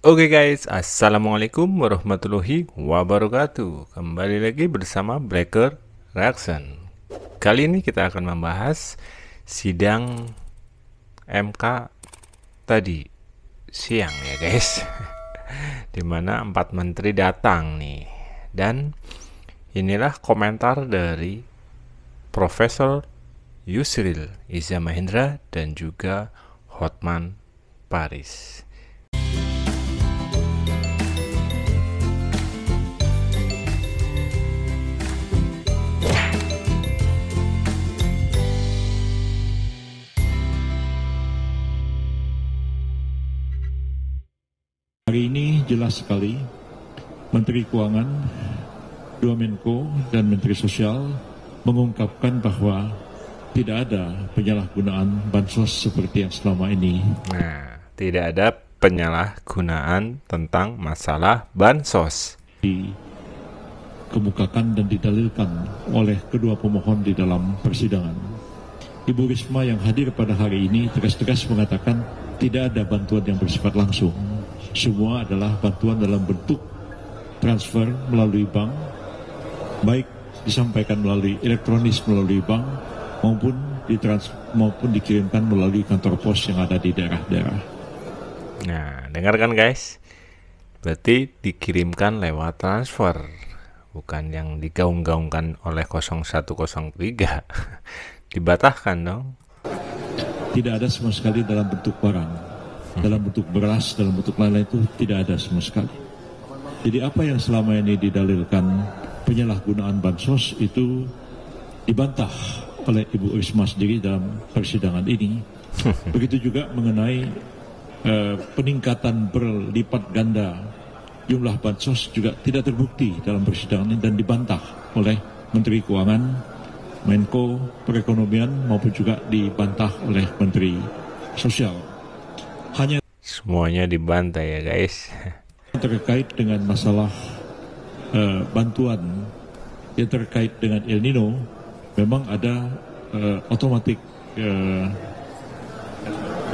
Oke guys, Assalamualaikum warahmatullahi wabarakatuh. Kembali lagi bersama Breaker Reaction. Kali ini kita akan membahas sidang MK tadi siang ya guys. Dimana 4 menteri datang nih. Dan inilah komentar dari Profesor Yusril Iza Mahendra dan juga Hotman Paris. Hari ini jelas sekali Menteri Keuangan, dua Menko dan Menteri Sosial mengungkapkan bahwa tidak ada penyalahgunaan bansos seperti yang selama ini. Nah, tidak ada penyalahgunaan tentang masalah bansos. Dikemukakan dan didalilkan oleh kedua pemohon di dalam persidangan. Ibu Risma yang hadir pada hari ini tegas-tegas mengatakan tidak ada bantuan yang bersifat langsung. Semua adalah bantuan dalam bentuk transfer melalui bank, baik disampaikan melalui elektronis melalui bank maupun dikirimkan melalui kantor pos yang ada di daerah-daerah. Nah, dengarkan guys. Berarti dikirimkan lewat transfer, bukan yang digaung-gaungkan oleh 0103. Dibatahkan dong. Tidak ada sama sekali dalam bentuk barang. Dalam bentuk beras, dalam bentuk lain-lain itu tidak ada sama sekali. Jadi apa yang selama ini didalilkan penyalahgunaan bansos itu dibantah oleh Ibu Risma sendiri dalam persidangan ini. Begitu juga mengenai peningkatan berlipat ganda jumlah bansos juga tidak terbukti dalam persidangan ini dan dibantah oleh Menteri Keuangan, Menko Perekonomian maupun juga dibantah oleh Menteri Sosial. Hanya semuanya dibantah ya guys. terkait dengan masalah bantuan yang terkait dengan El Nino, memang ada automatic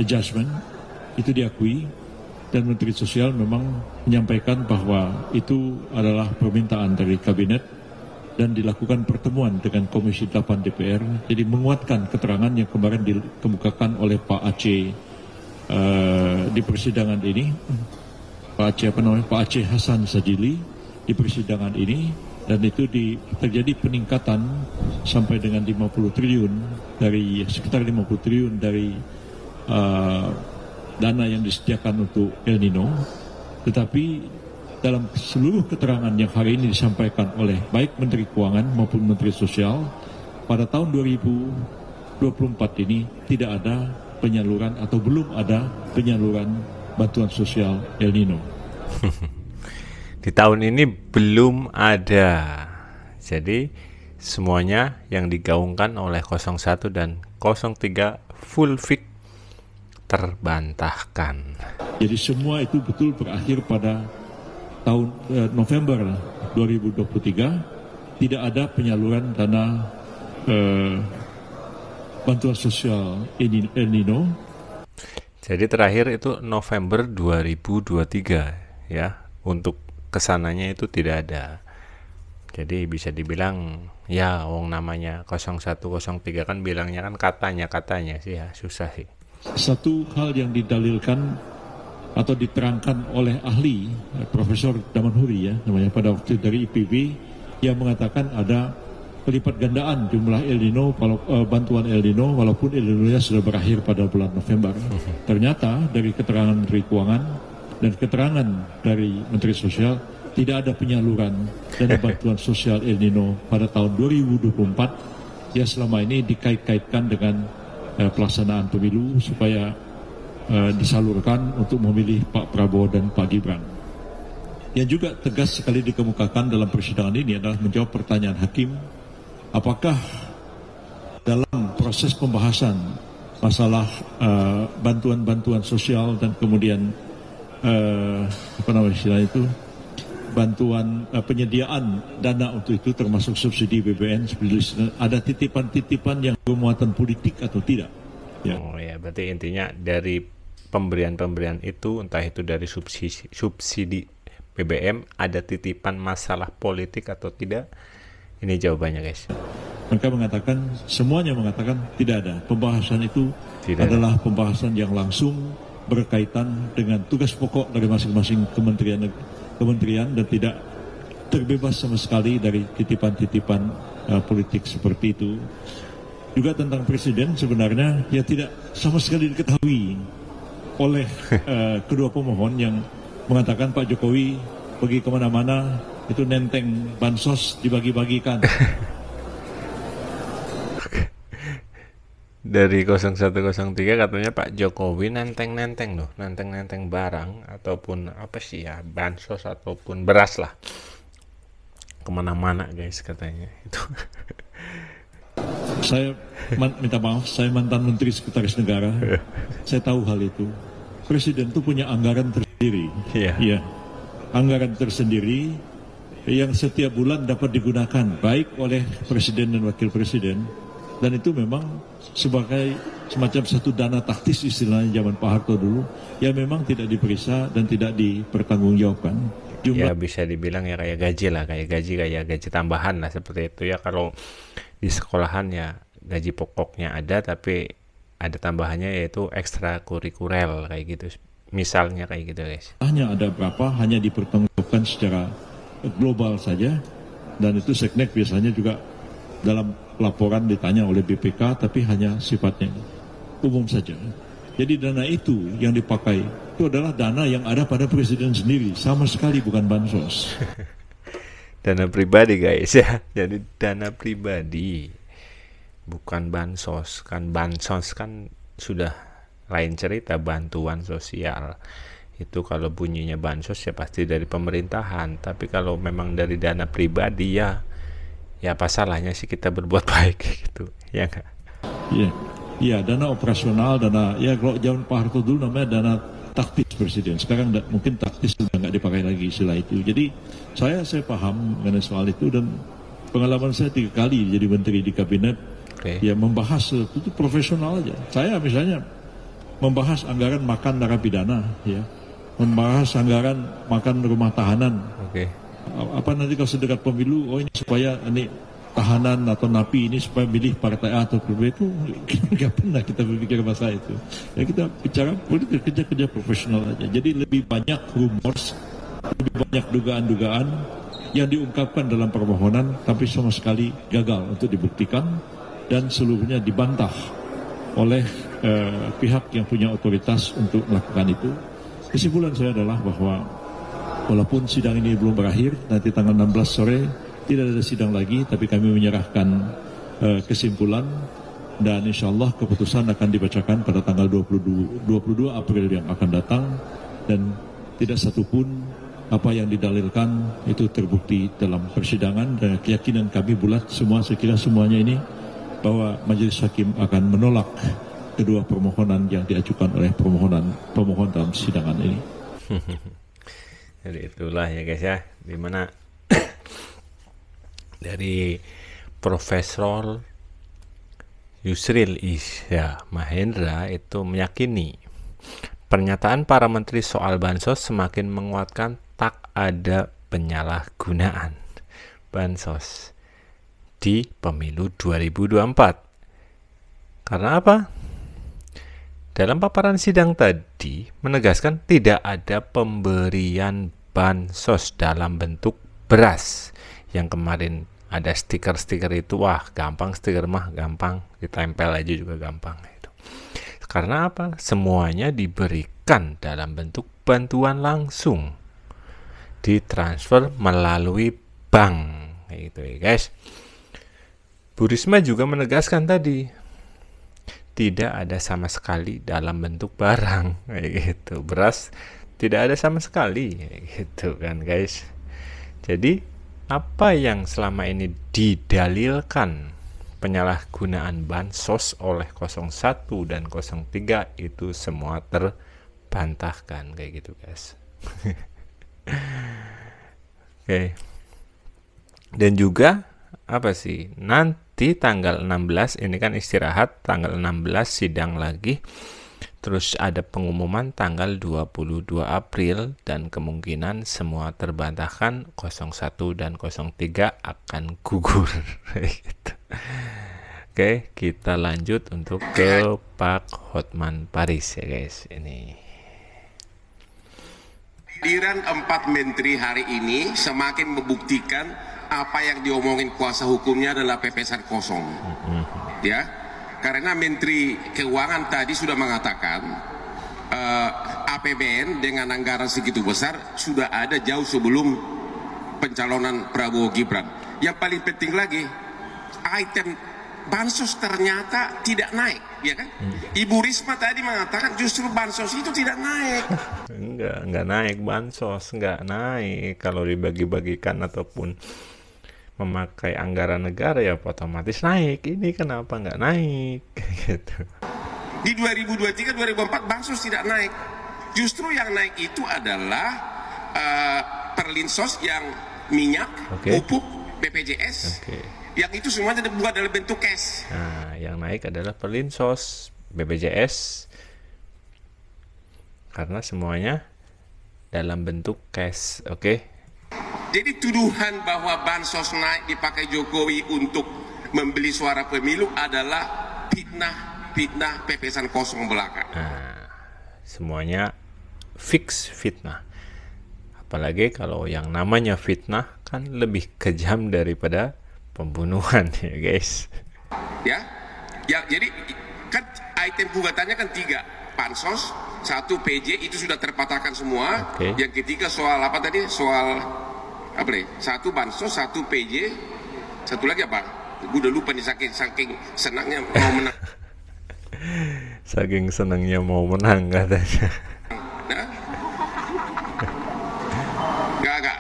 adjustment, itu diakui, dan Menteri Sosial memang menyampaikan bahwa itu adalah permintaan dari Kabinet dan dilakukan pertemuan dengan Komisi 8 DPR, jadi menguatkan keterangan yang kemarin dikemukakan oleh Pak Aceh di persidangan ini, Pak Aceh Hasan Sajili di persidangan ini, dan itu terjadi peningkatan sampai dengan 50 triliun dari sekitar 50 triliun dari dana yang disediakan untuk El Nino. Tetapi dalam seluruh keterangan yang hari ini disampaikan oleh baik Menteri Keuangan maupun Menteri Sosial, pada tahun 2024 ini tidak ada penyaluran atau belum ada penyaluran bantuan sosial El Nino. Di tahun ini belum ada. Jadi semuanya yang digaungkan oleh 01 dan 03 full fix terbantahkan. Jadi semua itu betul berakhir pada tahun November 2023, tidak ada penyaluran dana bantuan sosial El Nino. Jadi terakhir itu November 2023 ya. Untuk kesananya itu tidak ada. Jadi bisa dibilang ya wong namanya 0103 kan bilangnya kan katanya sih ya, susah sih. Satu hal yang didalilkan atau diterangkan oleh ahli Profesor Damanhuri ya namanya pada waktu dari IPB, yang mengatakan ada pelipat gandaan jumlah El Nino, bantuan El Nino, walaupun El Nino-nya sudah berakhir pada bulan November. Ternyata dari keterangan Menteri Keuangan dan keterangan dari Menteri Sosial, tidak ada penyaluran dana bantuan sosial El Nino pada tahun 2024 yang selama ini dikait-kaitkan dengan pelaksanaan pemilu supaya disalurkan untuk memilih Pak Prabowo dan Pak Gibran. Yang juga tegas sekali dikemukakan dalam persidangan ini adalah menjawab pertanyaan hakim, apakah dalam proses pembahasan masalah bantuan-bantuan sosial dan kemudian bantuan penyediaan dana untuk itu termasuk subsidi BBM, ada titipan-titipan yang bermuatan politik atau tidak? Ya. Oh ya, berarti intinya dari pemberian-pemberian itu, entah itu dari subsidi BBM, ada titipan masalah politik atau tidak? Ini jawabannya, guys. Mereka mengatakan, semuanya mengatakan tidak ada. Pembahasan itu adalah pembahasan yang langsung berkaitan dengan tugas pokok dari masing-masing kementerian dan tidak terbebas sama sekali dari titipan-titipan politik seperti itu. Juga tentang presiden sebenarnya ya tidak sama sekali diketahui oleh kedua pemohon yang mengatakan Pak Jokowi pergi kemana-mana itu nenteng bansos dibagi-bagikan. Dari 0103 katanya Pak Jokowi nenteng-nenteng loh, nenteng-nenteng barang ataupun apa sih ya, bansos ataupun beras lah kemana-mana guys katanya itu. Saya minta maaf, saya mantan Menteri Sekretaris Negara. Saya tahu hal itu. Presiden itu punya anggaran tersendiri. Iya. Anggaran tersendiri yang setiap bulan dapat digunakan baik oleh Presiden dan Wakil Presiden. Dan itu memang sebagai semacam satu dana taktis istilahnya zaman Pak Harto dulu, yang memang tidak diperiksa dan tidak dipertanggungjawabkan. Ya bisa dibilang ya kayak gaji lah, kayak gaji tambahan lah seperti itu ya. Kalau di sekolahan ya gaji pokoknya ada tapi ada tambahannya yaitu ekstrakurikuler kayak gitu. Misalnya kayak gitu guys. Hanya ada berapa, hanya dipertanggungjawabkan secara global saja, dan itu Seknek biasanya juga dalam laporan ditanya oleh BPK tapi hanya sifatnya umum saja. Jadi dana itu yang dipakai itu adalah dana yang ada pada presiden sendiri, sama sekali bukan bansos. Dana pribadi guys ya. Jadi dana pribadi bukan bansos. Kan bansos kan sudah lain cerita, bantuan sosial. Itu kalau bunyinya bansos ya pasti dari pemerintahan. Tapi kalau memang dari dana pribadi ya apa salahnya sih kita berbuat baik gitu, ya enggak? Iya, dana operasional, dana ya kalau zaman Pak Harto dulu namanya dana taktis presiden. Sekarang mungkin taktis sudah nggak dipakai lagi istilah itu. Jadi saya paham mengenai soal itu, dan pengalaman saya 3 kali jadi menteri di kabinet. Ya membahas itu profesional aja. Saya misalnya membahas anggaran makan narapidana, ya, membahas anggaran makan rumah tahanan. Apa nanti kalau sedekat pemilu, oh ini supaya ini tahanan atau napi ini supaya milih partai A atau B, itu nggak pernah kita berpikir masalah itu. Ya kita bicara politik, kerja profesional aja. Jadi lebih banyak rumors, lebih banyak dugaan-dugaan yang diungkapkan dalam permohonan tapi sama sekali gagal untuk dibuktikan dan seluruhnya dibantah oleh pihak yang punya otoritas untuk melakukan itu. Kesimpulan saya adalah bahwa walaupun sidang ini belum berakhir, nanti tanggal 16 sore tidak ada sidang lagi, tapi kami menyerahkan kesimpulan dan insya Allah keputusan akan dibacakan pada tanggal 22 April yang akan datang, dan tidak satupun apa yang didalilkan itu terbukti dalam persidangan, dan keyakinan kami bulat semua, sekira semuanya ini bahwa majelis hakim akan menolak kedua permohonan yang diajukan oleh pemohon dalam sidangan ini. Jadi itulah ya guys ya, dimana dari Profesor Yusril Iza Mahendra itu meyakini pernyataan para menteri soal bansos semakin menguatkan tak ada penyalahgunaan bansos di pemilu 2024. Karena apa? Dalam paparan sidang tadi menegaskan tidak ada pemberian bansos dalam bentuk beras. Yang kemarin ada stiker-stiker itu, wah gampang, stiker mah gampang, ditempel aja juga gampang itu. Karena apa? Semuanya diberikan dalam bentuk bantuan langsung, ditransfer melalui bank gitu ya guys. Bu Risma juga menegaskan tadi tidak ada sama sekali dalam bentuk barang kayak gitu. Beras tidak ada sama sekali kayak gitu kan guys. Jadi apa yang selama ini didalilkan penyalahgunaan bansos oleh 01 dan 03 itu semua terbantahkan kayak gitu guys. Oke. Dan juga apa sih, nanti tanggal 16 ini kan istirahat, tanggal 16 sidang lagi, Terus ada pengumuman tanggal 22 April dan kemungkinan semua terbantahkan 01 dan 03 akan gugur. Gitu. Oke, kita lanjut untuk ke Pak Hotman Paris ya guys. Ini kehadiran 4 menteri hari ini semakin membuktikan apa yang diomongin kuasa hukumnya adalah pepesan kosong. Ya, karena Menteri Keuangan tadi sudah mengatakan APBN dengan anggaran segitu besar sudah ada jauh sebelum pencalonan Prabowo Gibran. Yang paling penting lagi, item bansos ternyata tidak naik, ya kan? Ibu Risma tadi mengatakan justru bansos itu tidak naik. enggak naik bansos, enggak naik kalau dibagi-bagikan ataupun memakai anggaran negara ya otomatis naik. Ini kenapa nggak naik? Gitu. Di 2023-2024 bansos tidak naik. Justru yang naik itu adalah perlinsos yang minyak, pupuk, BPJS. Yang itu semuanya dibuat dalam bentuk cash. Nah, yang naik adalah perlinsos, BPJS, karena semuanya dalam bentuk cash. Jadi tuduhan bahwa bansos naik dipakai Jokowi untuk membeli suara pemilu adalah fitnah pepesan kosong belaka. Nah, semuanya fix fitnah. Apalagi kalau yang namanya fitnah kan lebih kejam daripada pembunuhan ya guys. Ya, jadi kan item gugatannya kan 3, bansos, 1 PJ itu sudah terpatahkan semua. Yang ketiga soal apa tadi? Soal apa nih? 1 bansos, 1 PJ, 1 lagi apa? Gue udah lupa nih saking senangnya mau menang. Saking senangnya mau menang katanya. Nah,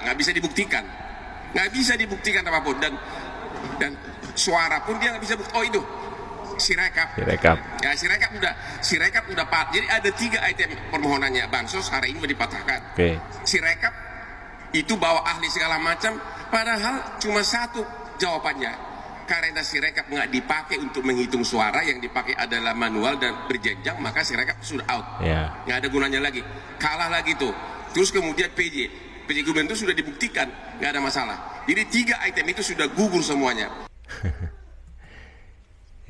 nggak bisa dibuktikan, nggak bisa dibuktikan apapun dan suara pun dia nggak bisa bukti. Oh itu Sirekap. Ya Sirekap udah Jadi ada 3 item permohonannya bansos hari ini udah dipatahkan. Sirekap itu bawa ahli segala macam, padahal cuma 1 jawabannya, karena Sirekap nggak dipakai untuk menghitung suara, yang dipakai adalah manual dan berjenjang, maka Sirekap sudah out, nggak ada gunanya lagi, kalah lagi tuh. Terus kemudian PJ gubernur itu sudah dibuktikan nggak ada masalah, jadi 3 item itu sudah gugur semuanya.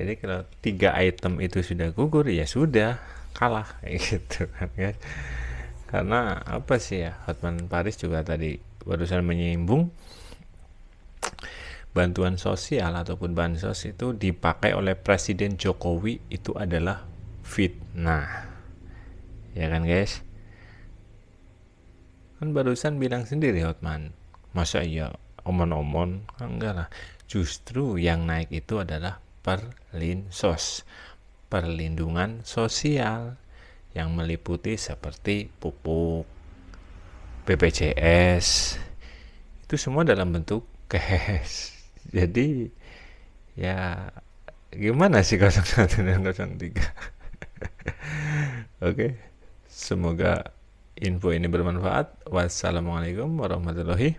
Jadi kalau 3 item itu sudah gugur ya sudah kalah gitu kan ya. Karena apa sih ya, Hotman Paris juga tadi barusan menyinggung bantuan sosial ataupun bansos itu dipakai oleh Presiden Jokowi itu adalah fitnah. Ya kan guys? Kan barusan bilang sendiri Hotman, masa iya omon-omon? Enggak lah. Justru yang naik itu adalah perlinsos, perlindungan sosial, yang meliputi seperti pupuk, BPJS, itu semua dalam bentuk cash. Jadi ya gimana sih 01 dan 03? Semoga info ini bermanfaat. Wassalamualaikum warahmatullahi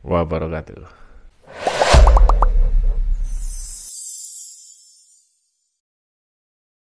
wabarakatuh.